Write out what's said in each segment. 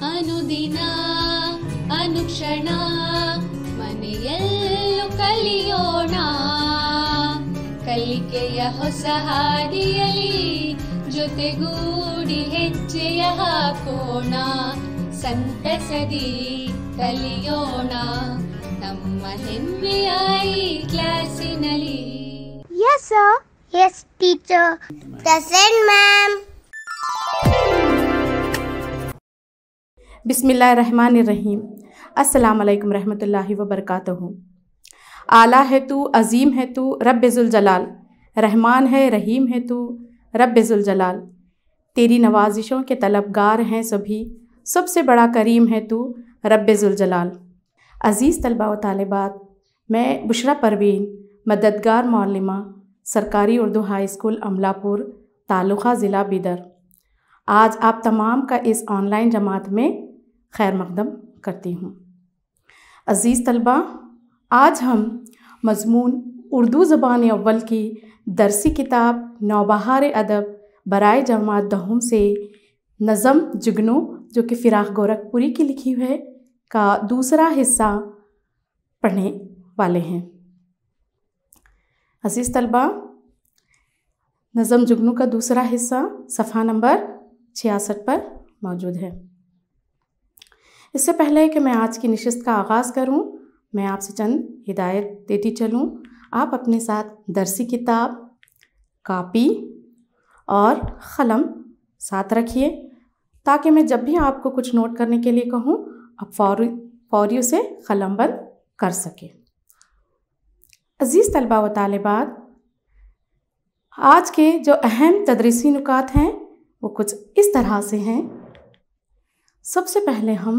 ಅನುದಿನ ಅನುಕ್ಷಣ ಮನೆಯಲ್ಲೂ ಕಲಿಯೋಣ, ಕಲಿಕೆಯ ಹೊಸ ಹಾದಿಯಲಿ ಜೊತೆಗೂಡಿ ಹೆಜ್ಜೆಯ ಹಾಕೋಣ, ಸಂತಸದಿ ಕಲಿಯೋಣ ನಮ್ಮ ಹೆಮ್ಮೆಯ ಈ ಕ್ಲಾಸಿನಲ್ಲಿ. Yes sir. Yes teacher. Present ma'am. बिस्मिल्लाहिर्रहमानिर्रहीम। अस्सलाम वालेकुम रहमतुल्लाहि व बरकातहू। आला है तू, अज़ीम है तू, रब्बे ज़ुल जलाल, रहमान है रहीम है तू, रब्बे ज़ुल जलाल। तेरी नवाजिशों के तलबगार हैं सभी, सबसे बड़ा करीम है तू, रब्बे ज़ुल जलाल। अज़ीज़ तलबा व तालिबात, मैं बुशरा परवीन, मददगार मौलिमा, सरकारी उर्दू हाई स्कूल अमलापुर, तालुक़ा ज़िला बिदर, आज आप तमाम का इस ऑनलाइन जमात में खैर मक़दम करती हूँ। अज़ीज़ तलबा, आज हम मज़मून उर्दू ज़बान अव्वल की दरसी किताब नौबहार अदब बराए जमात दहम से नज़म जुगनू, जो कि फ़िराक़ गोरखपुरी की लिखी हुई है, का दूसरा हिस्सा पढ़ने वाले हैं। अज़ीज़ तलबा, नज़म जुगनू का दूसरा हिस्सा सफ़हा नंबर 66 पर मौजूद है। इससे पहले कि मैं आज की नशिस्त का आगाज़ करूं, मैं आपसे चंद हिदायत देती चलूं। आप अपने साथ दरसी किताब, कापी और क़लम साथ रखिए, ताकि मैं जब भी आपको कुछ नोट करने के लिए कहूं, आप फौरी उसे क़लमबंद कर सकें। अज़ीज़ तलबा व तालिबात, आज के जो अहम तदरीसी नुकात हैं वो कुछ इस तरह से हैं। सबसे पहले हम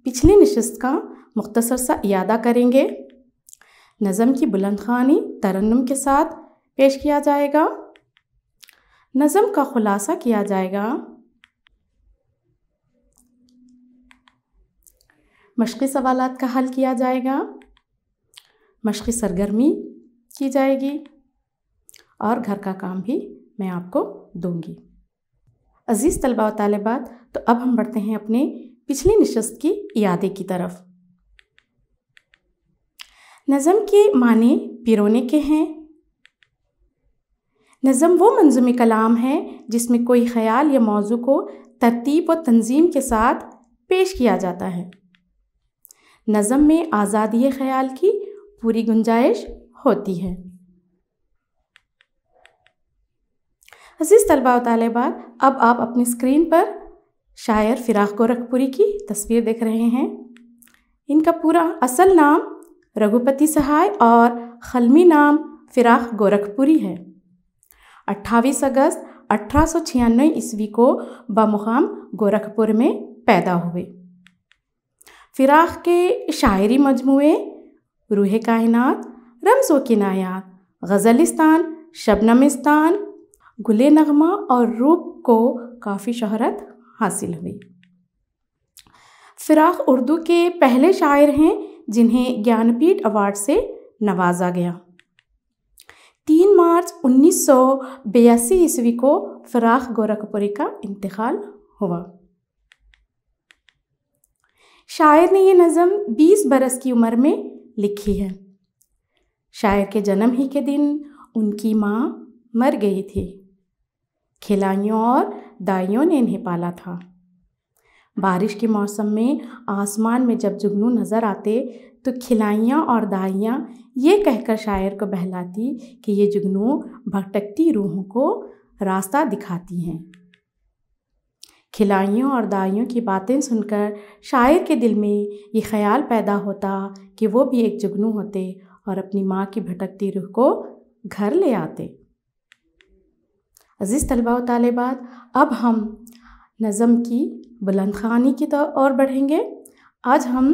पिछली नशिस्त का मुख्तसर सा इयादा करेंगे। नज़म की बुलंद ख़्वानी तरन्नुम के साथ पेश किया जाएगा। नज़म का खुलासा किया जाएगा। मश्क़ी सवालात का हल किया जाएगा। मश्क़ी सरगर्मी की जाएगी और घर का काम भी मैं आपको दूंगी। अज़ीज़ तलबा व तालिबात, तो अब हम बढ़ते हैं अपने पिछली नशिस्त की इयादे की तरफ। नज़म के माने पिरोने के हैं। नज़म वो मंज़ूमी कलाम है जिसमें कोई ख़याल या मौजू को तरतीब व तंज़ीम के साथ पेश किया जाता है। नज़म में आज़ादी ख़याल की पूरी गुंजाइश होती है। अज़ीज़ तलबा व तालिबात, अब आप अपनी स्क्रीन पर शायर फ़िराक़ गोरखपुरी की तस्वीर देख रहे हैं। इनका पूरा असल नाम रघुपति सहाय और ख़लमी नाम फ़िराक़ गोरखपुरी है। 28 अगस्त 1896 ईस्वी को बमुक़ाम गोरखपुर में पैदा हुए। फ़िराक़ के शायरी मजमूए रूह कायनात, रम्ज़ो किनायात, ग़ज़लिस्तान, शबनमिस्तान, गुले नग़मा और रूप को काफ़ी शोहरत हासिल हुई। फ़िराक़ उर्दू के पहले शायर हैं जिन्हें ज्ञानपीठ अवार्ड से नवाजा गया। 3 मार्च 1982 ईस्वी को फ़िराक़ गोरखपुरी का इंतकाल हुआ। शायर ने ये नज़म 20 बरस की उम्र में लिखी है। शायर के जन्म ही के दिन उनकी माँ मर गई थी। खिलाइयों और दाइयों ने इन्हें पाला था। बारिश के मौसम में आसमान में जब जुगनू नज़र आते तो खिलाइयाँ और दाइयाँ ये कहकर शायर को बहलाती कि ये जुगनू भटकती रूहों को रास्ता दिखाती हैं। खिलाइयों और दाइयों की बातें सुनकर शायर के दिल में ये ख़याल पैदा होता कि वो भी एक जुगनू होते और अपनी माँ की भटकती रूह को घर ले आते। अज़ीज़ तलबा व तालिबात, अब हम नज़म की बुलंद ख़्वानी की ओर बढ़ेंगे। आज हम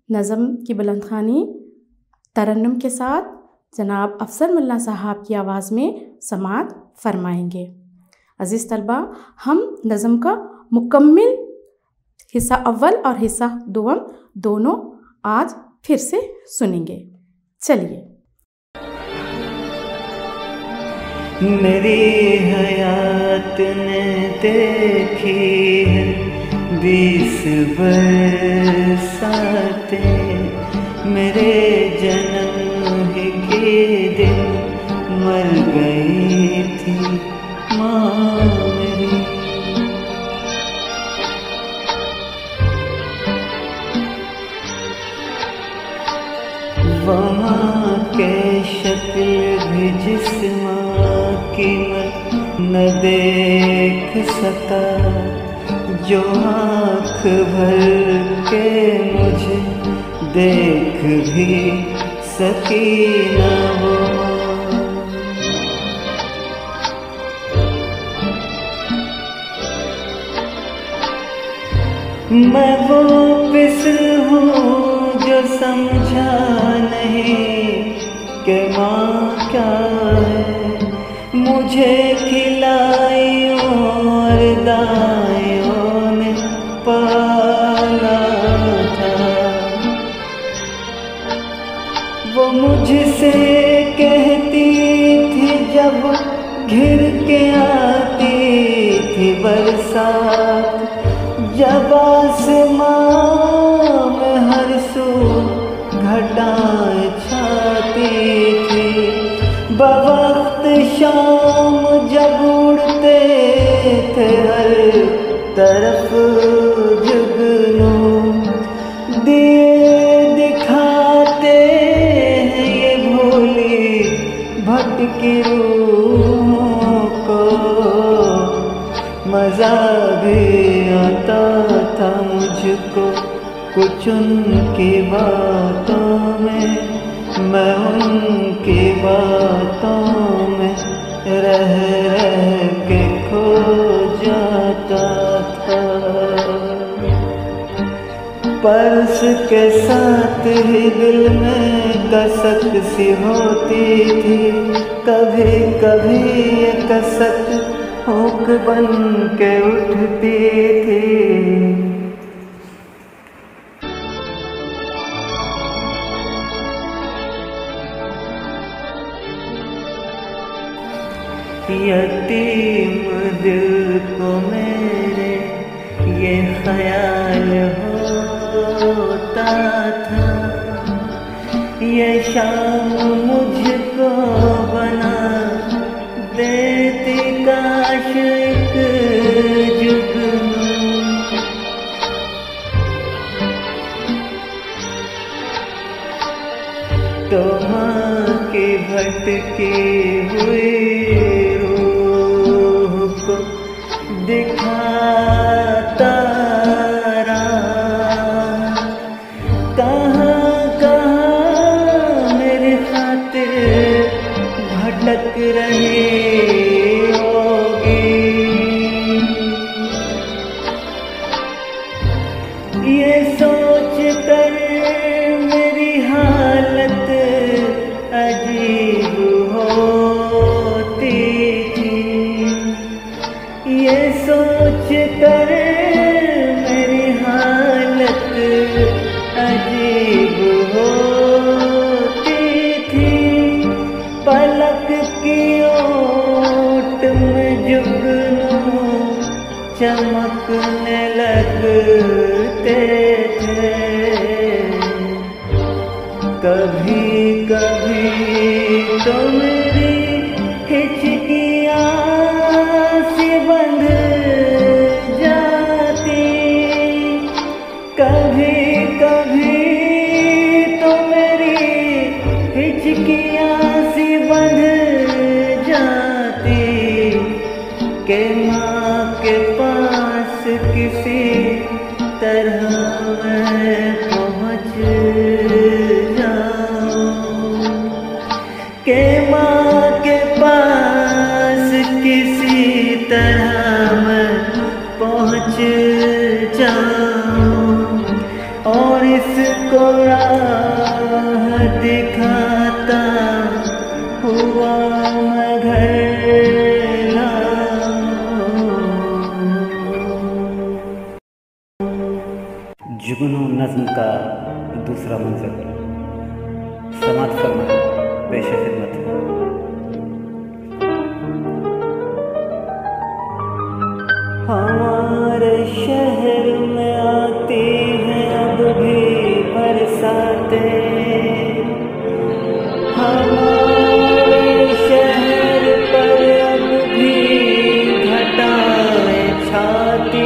नज़म की बुलंद ख़्वानी तरन्नुम के साथ जनाब अफसर मुल्ला साहब की आवाज़ में समात फ़रमाएंगे। अज़ीज़ तलबा, हम नज़म का मुकम्मिल हिस्सा अव्वल और हिस्सा दुवम दोनों आज फिर से सुनेंगे। चलिए। मेरी हयात ने देखी है 20 बरसातें मेरे जन्म ही के दिन मर गई थी माँ मेरी। वहाँ के शक्ल भी जिस माँ की मैं न देख सका, जो आँख भर के मुझे देख भी सकी न वो। मैं वो पिसल हूँ जो समझा नहीं कि माँ क्या है, मुझे खिलाई और दाइयों ने पाला था। वो मुझसे कहती थी जब घिर के आती थी बरसात, जब आसमां में हर सू घटाएं छाती थी, बवक्त शाम जब उड़ते थे हर तरफ जुगनू, दिए दिखाते हैं ये भोली भटकी रूहों को। मज़ा भी आता था मुझको कुछ उनकी बातों में, मैं उनकी बातों में रह रह के खो जाता था। पर उसके साथ ही दिल में कसक सी होती थी, कभी कभी ये कसक हुक बन के उठती थी। यतीम दिल को मेरे ये ख्याल होता था, ये शाम मुझको बना देती काश एक जुगनू। तो माँ की भटकी हुई रूह को दिखाता रहा, कहाँ कहाँ मेरी खातिर भटक रही होगी। ये सोच कर मेरी हालत अजीब होती थी, ये सोच कर मेरी हालत अजीब होती थी। पलक की ओट में जुगनू चमकने लगते थे, कभी कभी तो मेरी हिचकियाँ सी बंध जाती, कभी कभी तो मेरी हिचकियाँ सी बंध जाती, के माँ के पास किसी तरह मैं पहुँच जाऊँ, के माँ के पास किसी तरह मैं पहुँच जाऊँ, और इसको राह दिखाता हुआ मैं घर जुगनू नज़्म का दूसरा मंजर समात फरमाएं पेश खिदमत। हमारे शहर छाते, हमारे शहर पर अब भी घटाएं छाती।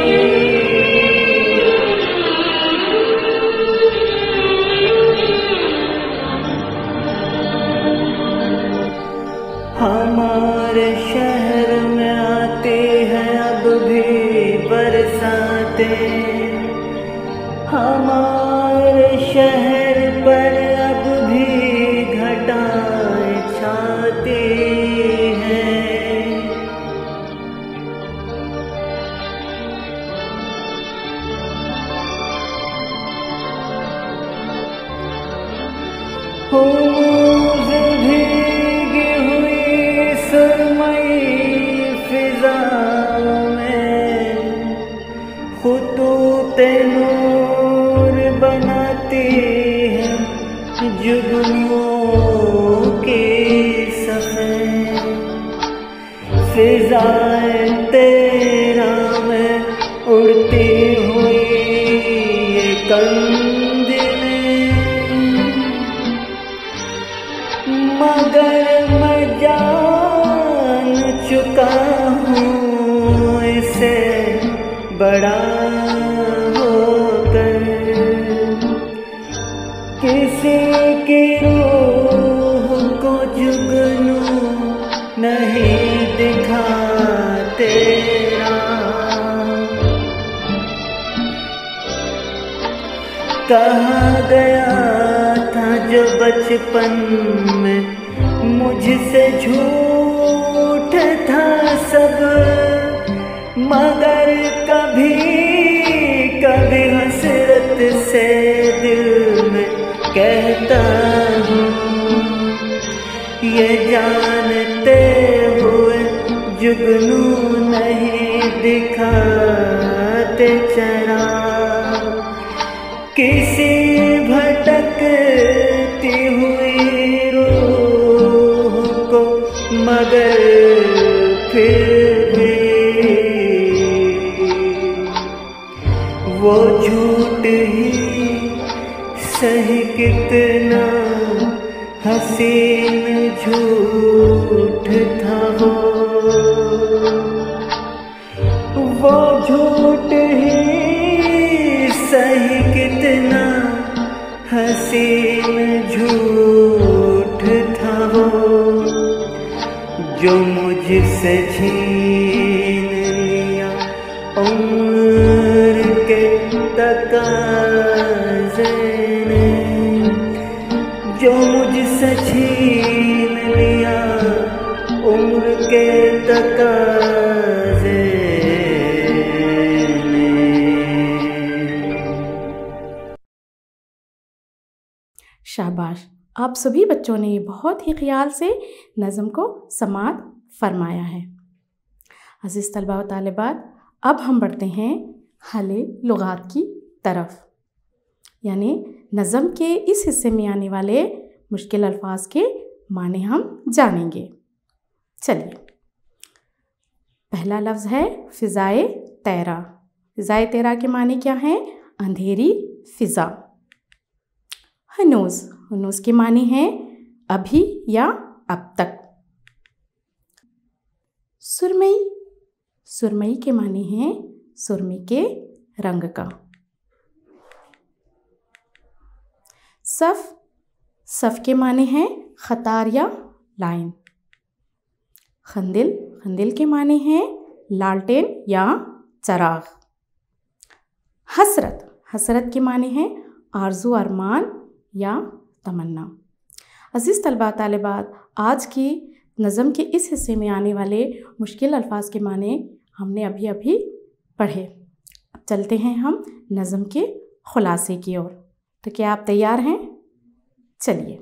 हमारे शहर में आती है अब भी बरसातें, हमारे शहर पर अब भी घटाएं छाती हैं। भीगी हुई सुरमई फिजा में खुतूते नूर बनाती है जुगनुओं की सफ़ेद। फिजाएं तेरा में उड़ती हुई ये कंदिलें, मगर मैं जान चुका हूँ इसे बड़ा होकर। किसी की रूह को जुगनू नहीं दिखाते कहाँ गया था जो बचपन में मुझसे झूठ था सब, मगर कभी कभी हसरत से दिल में कहता हूँ ये जानते हुए जुगनू नहीं दिखाते चरा। किसी भटकती हुई रूह को मगर फिर भी वो झूठ ही सही कितना हसीन झूठ था वो झूठ ही सही कितना हसीन झूठ था वो जो मुझसे छीन लिया उम्र के तकाज़े ने, जो मुझसे छीन लिया उम्र के तकाज़े ने। शाबाश, आप सभी बच्चों ने बहुत ही ख्याल से नज़म को समाअत फरमाया है। अज़ीज़ तलबा व तालिबात, अब हम बढ़ते हैं हले लुगात की तरफ, यानी नज़म के इस हिस्से में आने वाले मुश्किल अल्फाज के माने हम जानेंगे। चलिए, पहला लफ्ज़ है फ़िज़ाए तैरा। फ़िज़ाए तैरा के माने क्या हैं? अंधेरी फ़िज़ा। हनूज़, हनूज़ के माने हैं अभी या अब तक। सुरमई, सुरमई के माने हैं सुरमे के रंग का। सफ़, सफ़ के माने हैं ख़तार या लाइन। खंदिल, खंदिल के माने हैं लालटेन या चराग। हसरत, हसरत के माने हैं आरज़ू अरमान या तमन्ना। अज़ीज़ तलबा तालिबात, आज की नज़म के इस हिस्से में आने वाले मुश्किल अल्फाज के माने हमने अभी अभी पढ़े। अब चलते हैं हम नज़म के खुलासे की ओर। तो क्या आप तैयार हैं? चलिए।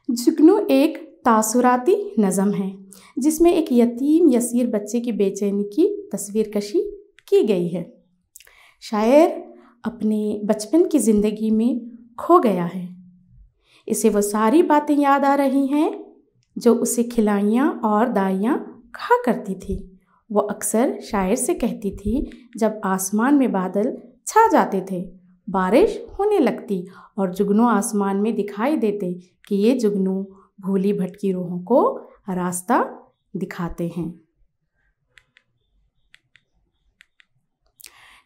जुगनू एक तासुराती नज़म है जिसमें एक यतीम यसीर बच्चे की बेचैनी की तस्वीर कशी की गई है। शायर अपने बचपन की ज़िंदगी में खो गया है। इसे वो सारी बातें याद आ रही हैं जो उसे खिलाइयाँ और दाइयाँ कहा करती थी। वो अक्सर शायर से कहती थी, जब आसमान में बादल छा जाते थे बारिश होने लगती और जुगनू आसमान में दिखाई देते कि ये जुगनू भूली भटकी रूहों को रास्ता दिखाते हैं।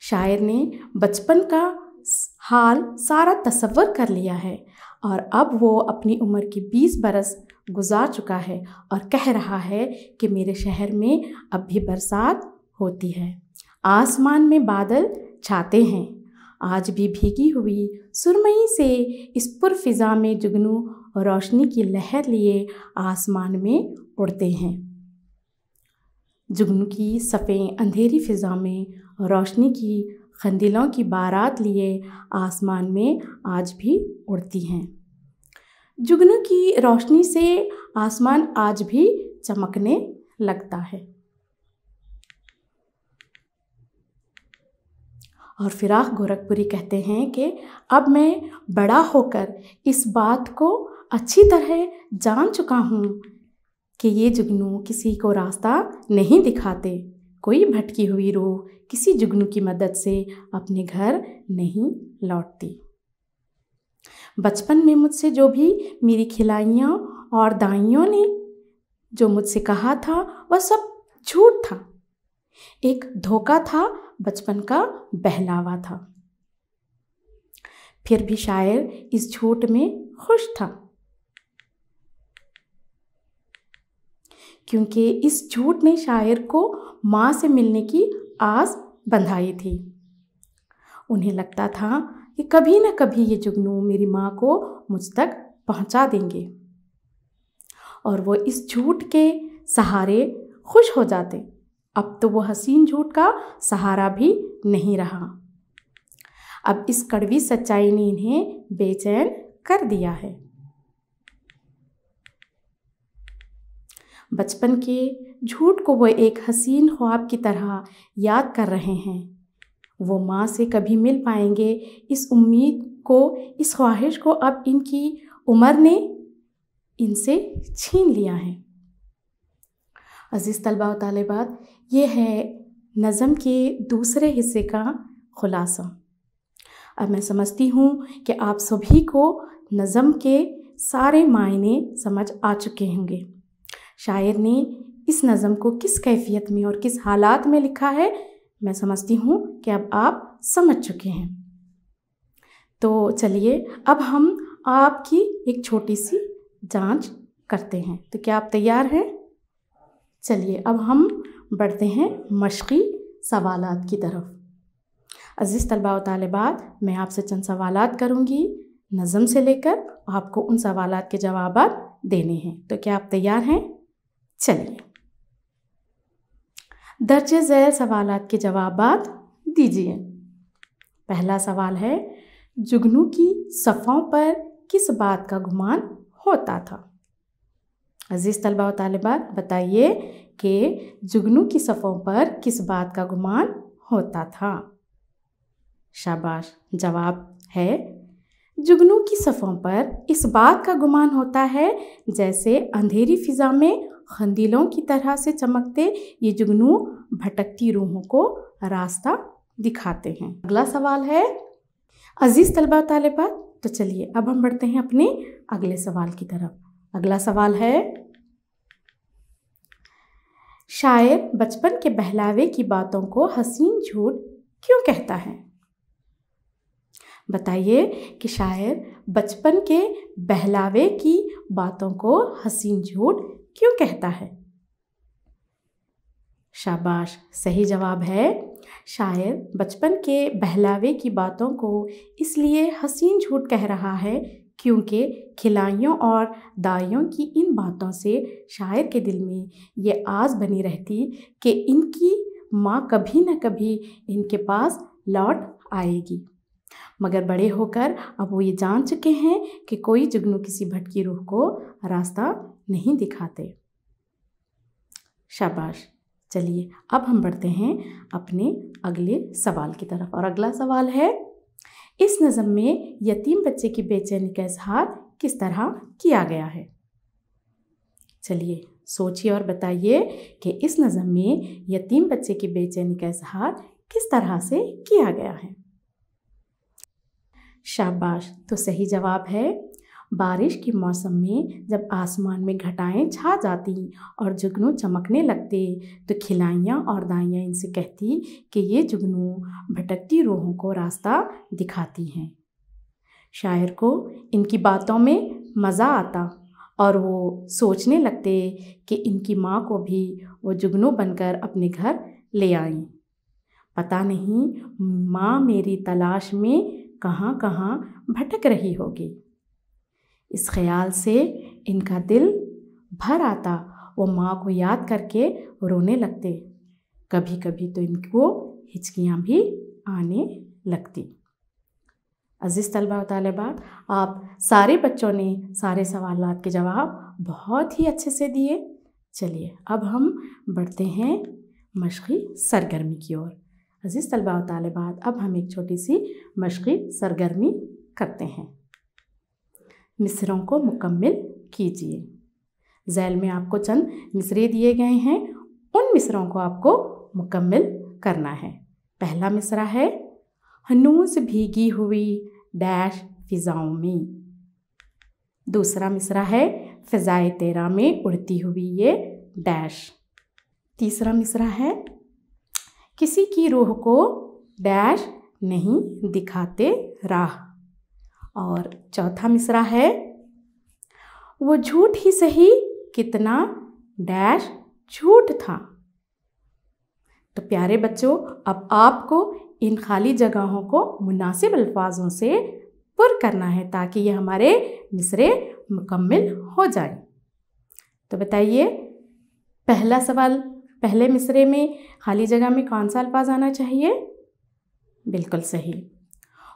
शायर ने बचपन का हाल सारा तसव्वुर कर लिया है और अब वो अपनी उम्र के 20 बरस गुजार चुका है और कह रहा है कि मेरे शहर में अब भी बरसात होती है, आसमान में बादल छाते हैं, आज भी भीगी हुई सुरमई से इस पुरफिज़ा में जुगनू रोशनी की लहर लिए आसमान में उड़ते हैं। जुगनू की सफ़ेद अंधेरी फ़िज़ा में रोशनी की खंदिलों की बारात लिए आसमान में आज भी उड़ती हैं। जुगनू की रोशनी से आसमान आज भी चमकने लगता है। और फिराक गोरखपुरी कहते हैं कि अब मैं बड़ा होकर इस बात को अच्छी तरह जान चुका हूँ कि ये जुगनू किसी को रास्ता नहीं दिखाते, कोई भटकी हुई रूह किसी जुगनू की मदद से अपने घर नहीं लौटती। बचपन में मुझसे जो भी मेरी खिलाइयाँ और दाइयों ने जो मुझसे कहा था वह सब झूठ था, एक धोखा था, बचपन का बहलावा था। फिर भी शायर इस झूठ में खुश था, क्योंकि इस झूठ ने शायर को माँ से मिलने की आस बंधाई थी। उन्हें लगता था कि कभी न कभी ये जुगनू मेरी माँ को मुझ तक पहुँचा देंगे और वो इस झूठ के सहारे खुश हो जाते। अब तो वो हसीन झूठ का सहारा भी नहीं रहा। अब इस कड़वी सच्चाई ने इन्हें बेचैन कर दिया है। बचपन के झूठ को वो एक हसीन ख्वाब की तरह याद कर रहे हैं। वो माँ से कभी मिल पाएंगे इस उम्मीद को, इस ख्वाहिश को अब इनकी उम्र ने इनसे छीन लिया है। अज़ीज़ तलबा व तालिबात, ये है नज़म के दूसरे हिस्से का खुलासा। अब मैं समझती हूँ कि आप सभी को नज़म के सारे मायने समझ आ चुके होंगे। शायर ने इस नज़म को किस कैफियत में और किस हालात में लिखा है, मैं समझती हूँ कि अब आप समझ चुके हैं। तो चलिए अब हम आपकी एक छोटी सी जांच करते हैं। तो क्या आप तैयार हैं? चलिए अब हम बढ़ते हैं मश्क़ी सवालात की तरफ। अज़ीज़ तलबा व तालिबात, मैं आपसे चंद सवालात करूँगी नज़म से लेकर आपको उन सवालात के जवाब देने हैं। तो क्या आप तैयार हैं? चलिए दर्जे ज़ैल सवालात के जवाबात दीजिए। पहला सवाल है, जुगनू की सफ़ों पर किस बात का गुमान होता था? अज़ीज़ तलबा व तालिबात, बताइए कि जुगनू की सफ़ों पर किस बात का गुमान होता था? शाबाश, जवाब है जुगनू की सफ़ों पर इस बात का गुमान होता है जैसे अंधेरी फ़िज़ा में खंदीलों की तरह से चमकते ये जुगनू भटकती रूहों को रास्ता दिखाते हैं। अगला सवाल है, अज़ीज़ तलबा तालिबात, तो चलिए अब हम बढ़ते हैं अपने अगले सवाल की तरफ। अगला सवाल है, शायर बचपन के बहलावे की बातों को हसीन झूठ क्यों कहता है? बताइए कि शायर बचपन के बहलावे की बातों को हसीन झूठ क्यों कहता है? शाबाश, सही जवाब है शायर बचपन के बहलावे की बातों को इसलिए हसीन झूठ कह रहा है क्योंकि खिलाइयों और दाइयों की इन बातों से शायर के दिल में ये आस बनी रहती कि इनकी माँ कभी न कभी इनके पास लौट आएगी। मगर बड़े होकर अब वो ये जान चुके हैं कि कोई जुगनू किसी भटकी रूह को रास्ता नहीं दिखाते। शाबाश, चलिए अब हम बढ़ते हैं अपने अगले सवाल की तरफ। और अगला सवाल है, इस नज़म में यतीम बच्चे की बेचैनी का इजहार किस तरह किया गया है? चलिए सोचिए और बताइए कि इस नज़म में यतीम बच्चे की बेचैनी का इजहार किस तरह से किया गया है। शाबाश। तो सही जवाब है बारिश के मौसम में जब आसमान में घटाएं छा जाती और जुगनू चमकने लगते तो खिलाइयाँ और दाइयाँ इनसे कहती कि ये जुगनू भटकती रूहों को रास्ता दिखाती हैं। शायर को इनकी बातों में मज़ा आता और वो सोचने लगते कि इनकी माँ को भी वो जुगनू बनकर अपने घर ले आईं। पता नहीं माँ मेरी तलाश में कहाँ कहाँ भटक रही होगी। इस ख़याल से इनका दिल भर आता, वो माँ को याद करके रोने लगते। कभी कभी तो इनको हिचकियाँ भी आने लगती। अज़ीज़ तलबा व तालिबात, आप सारे बच्चों ने सारे सवालात के जवाब बहुत ही अच्छे से दिए। चलिए अब हम बढ़ते हैं मश्क़ी सरगर्मी की ओर। अज़ीज़ तलबा व तालिबात, अब हम एक छोटी सी मश्क़ी सरगर्मी करते हैं। मिसरों को मुकम्मिल कीजिए। ज़ैल में आपको चंद मिसरे दिए गए हैं, उन मिसरों को आपको मुकम्मिल करना है। पहला मिसरा है हनूज़ भीगी हुई डैश फ़िज़ाओं में। दूसरा मिसरा है फ़िज़ाए तेरा में उड़ती हुई ये डैश। तीसरा मिसरा है किसी की रूह को डैश नहीं दिखाते राह। और चौथा मिसरा है वो झूठ ही सही कितना डैश झूठ था। तो प्यारे बच्चों, अब आपको इन खाली जगहों को मुनासिब अल्फाजों से पुर करना है ताकि ये हमारे मिसरे मुकम्मिल हो जाए। तो बताइए, पहला सवाल, पहले मिसरे में खाली जगह में कौन सा अल्फाज आना चाहिए? बिल्कुल सही,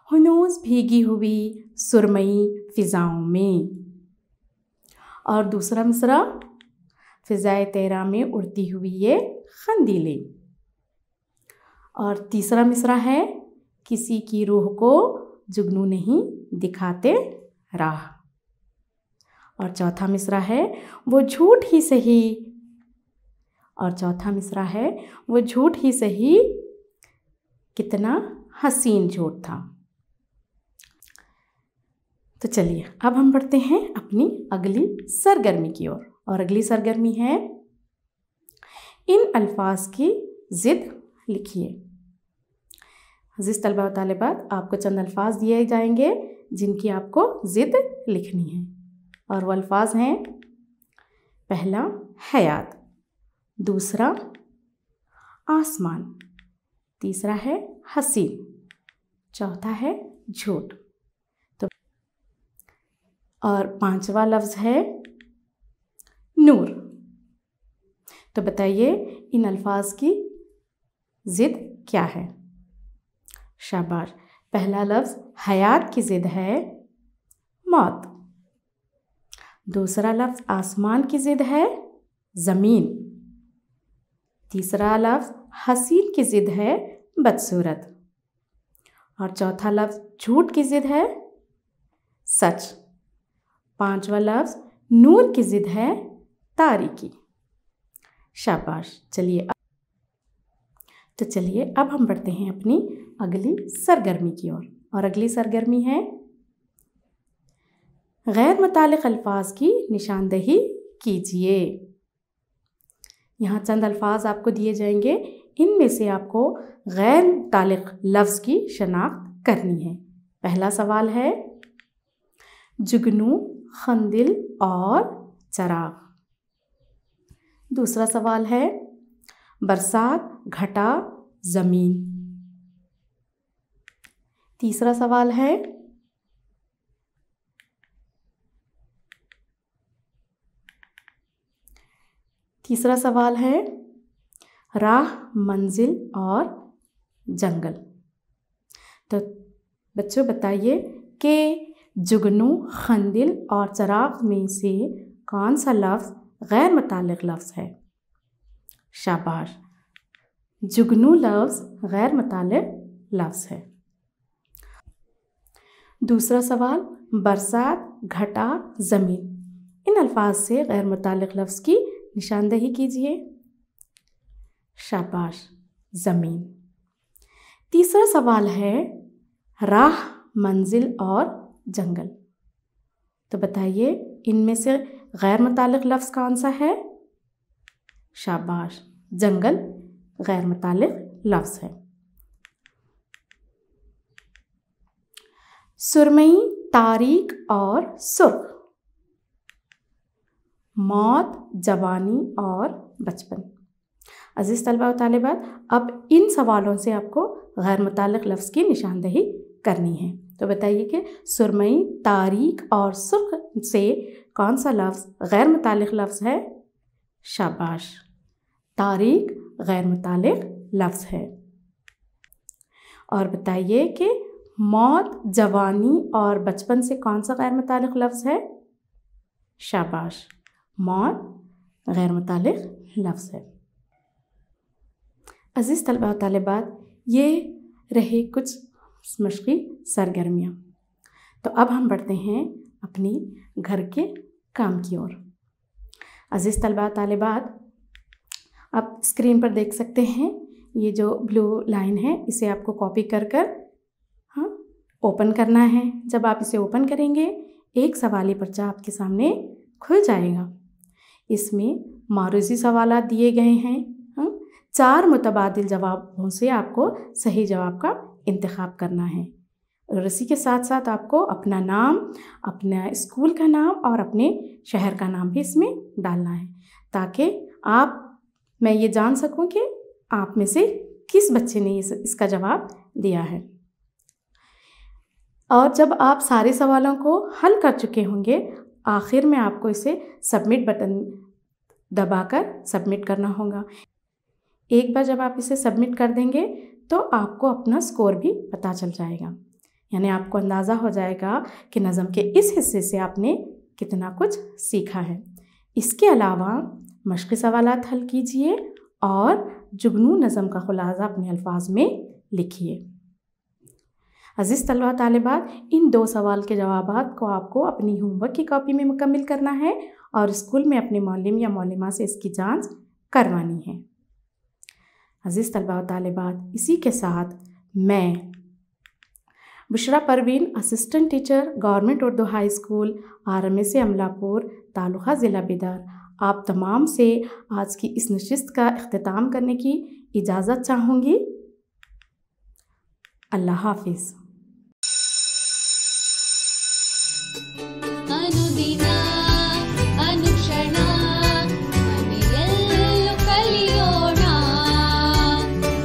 हुनूज़ भीगी हुई सुरमई फ़िज़ाओं में। और दूसरा मिसरा फ़िज़ाए तेरा में उड़ती हुई ये खंदीलें। और तीसरा मिसरा है किसी की रूह को जुगनू नहीं दिखाते राह। और चौथा मिसरा है वो झूठ ही सही। और चौथा मिसरा है वो झूठ ही सही कितना हसीन झूठ था। तो चलिए अब हम बढ़ते हैं अपनी अगली सरगर्मी की ओर। और अगली सरगर्मी है इन अल्फाज की ज़िद लिखिए। अज़ीज़ तलबा व तालिबात, आपको चंद अल्फाज दिए जाएंगे जिनकी आपको ज़िद लिखनी है। और वो अल्फाज हैं, पहला हयात, दूसरा आसमान, तीसरा है हसीन, चौथा है झूठ, तो और पांचवा लफ्ज़ है नूर। तो बताइए इन अल्फाज की ज़िद क्या है? शाबाश। पहला लफ्ज़ हयात की ज़िद है मौत। दूसरा लफ्ज़ आसमान की ज़िद है ज़मीन। तीसरा लफ्ज़ हसीन की ज़िद है बदसूरत। और चौथा लफ्ज़ झूठ की ज़िद है सच। पांचवा लफ्ज़ नूर की ज़िद है तारीकी। शाबाश। चलिए अब हम बढ़ते हैं अपनी अगली सरगर्मी की ओर। और अगली सरगर्मी है गैर मुतालिक अल्फाज की निशानदही कीजिए। यहाँ चंद अल्फाज आपको दिए जाएंगे, इनमें से आपको गैर मुतालिक लफ्ज़ की शनाख्त करनी है। पहला सवाल है जुगनू, खंदिल और चराग। दूसरा सवाल है बरसात, घटा, ज़मीन। तीसरा सवाल है राह, मंजिल और जंगल। तो बच्चों बताइए कि जुगनू, खंदिल और चराग में से कौन सा लफ्ज़ गैर मुतालिक लफ्ज़ है? शाबाश, जुगनू लफ्ज़ गैर मुतालिक लफ्ज़ है। दूसरा सवाल बरसात, घटा, ज़मीन। इन अल्फाज से गैर मुतालिक लफ्ज़ की निशानदही कीजिए। शाबाश, ज़मीन। तीसरा सवाल है राह, मंजिल और जंगल। तो बताइए इनमें से गैर मुतालिक लफ्ज़ कौन सा है? शाबाश, जंगल गैर मुतालिक लफ्ज़ है। सुरमई, तारीक और सुर्ख, मौत, जवानी और बचपन। अजीज़ तलबा व तालिबात, अब इन सवालों से आपको गैर मुतालिक लफ्ज़ की निशानदेही करनी है। तो बताइए कि सुरमई, तारीक और सुर्ख से कौन सा लफ्ज़ गैर मुतालिक लफ्ज़ है? शाबाश, तारीक गैर मुतालिक लफ्ज़ है। और बताइए कि मौत, जवानी और बचपन से कौन सा गैर मुतालिक लफ्ज़ है? शाबाश, मौत गैर मुतालिक लफ्ज़ है। अज़ीज़ तलबा व तालिबात, ये रहे कुछ मशक़ी सरगर्मियाँ। तो अब हम बढ़ते हैं अपनी घर के काम की ओर। अज़ीज़ तलबा व तालिबात, आप स्क्रीन पर देख सकते हैं ये जो ब्लू लाइन है, इसे आपको कॉपी कर ओपन करना है। जब आप इसे ओपन करेंगे एक सवाली पर्चा आपके सामने खुल जाएगा। इसमें मारूज़ी सवालात दिए गए हैं। 4 मुतबादिल जवाबों से आपको सही जवाब का इंतखाब करना है। और इसी के साथ साथ आपको अपना नाम, अपना स्कूल का नाम और अपने शहर का नाम भी इसमें डालना है, ताकि मैं ये जान सकूं कि आप में से किस बच्चे ने इसका जवाब दिया है। और जब आप सारे सवालों को हल कर चुके होंगे, आखिर में आपको इसे सबमिट बटन दबाकर सबमिट करना होगा। एक बार जब आप इसे सबमिट कर देंगे तो आपको अपना स्कोर भी पता चल जाएगा, यानी आपको अंदाज़ा हो जाएगा कि नज़म के इस हिस्से से आपने कितना कुछ सीखा है। इसके अलावा मश्क़ी सवालात हल कीजिए और जुगनू नज़म का खुलासा अपने अल्फाज में लिखिए। अज़ीज़ तलबा तालिबात, इन 2 सवाल के जवाबात को आपको अपनी होमवर्क की कॉपी में मुकम्मिल करना है और स्कूल में अपने मौलिम या मौलिमा से इसकी जांच करवानी है। अज़ीज़ तलबा व तालिबात, इसी के साथ मैं Bushra Parveen, assistant teacher, government Urdu high school, RMS Amalapur, taluka ज़िला बिदर, आप तमाम से आज की इस नशिस्त का इख्तिताम करने की इजाज़त चाहूँगी। अल्लाह हाफिज़। अनुदिना अनुक्षण ಮನೆಯಲ್ಲೂ ಕಲಿಯೋಣ,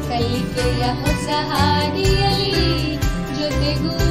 ಕಲಿಕೆಯ ಹೊಸ ಹಾದಿಯಲ್ಲಿ ಜೊತೆಗೂ